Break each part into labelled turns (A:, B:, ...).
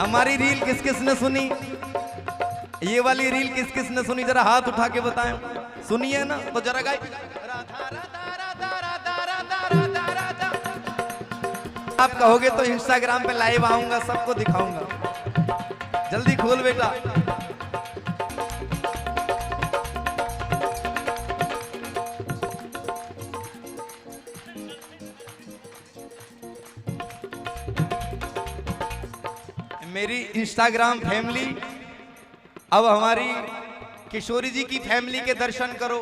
A: हमारी रील किस किस ने सुनी? ये वाली रील किस किस ने सुनी? जरा हाथ उठा के बताएं। सुनिए ना तो जरा गाइए। आप कहोगे तो इंस्टाग्राम पे लाइव आऊंगा, सबको दिखाऊंगा। जल्दी खोल बेटा। मेरी इंस्टाग्राम फैमिली, अब हमारी किशोरी जी की फैमिली के दर्शन करो।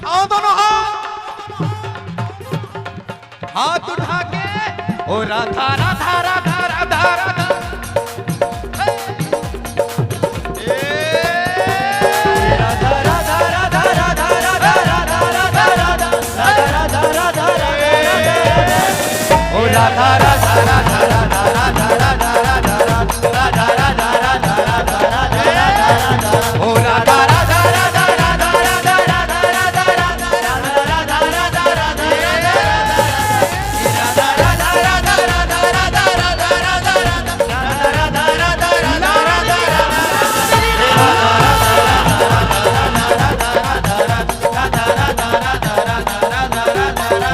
A: आओ दोनों हाथ उठा के। ओ राधा राधा राधा राधा राधा, राधा राधा राधा राधा राधा राधा राधा राधा राधा राधा राधा राधा, ओ राधा राधा राधा राधा राधा राधा राधा राधा राधा राधा राधा।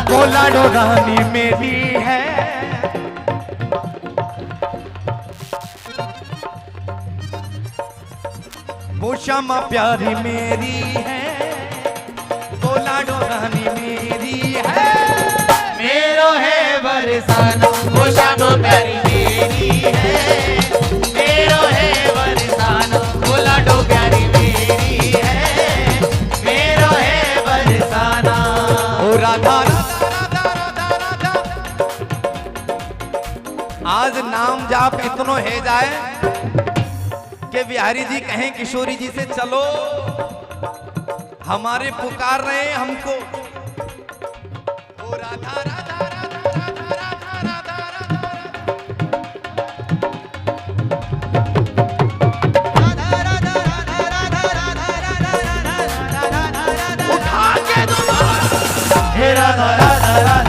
A: बोला डो रानी मेरी है, वो श्यामा प्यारी मेरी है, बोला डो रानी मेरी है। मेरो है बरसाना, वो श्यामा प्यारी मेरी है, मेरो है बरसाना, बोला डो प्यारी मेरी है, मेरो है बरसाना। ओ राधा राधा राधा राधा। आज नाम जाप इतनो है जाए कि बिहारी जी कहें किशोरी जी से चलो, हमारे पुकार रहे हैं हमको। ओ राधा राधा राधा राधा राधा राधा राधा, उठा के दो हे राधा राधा राधा।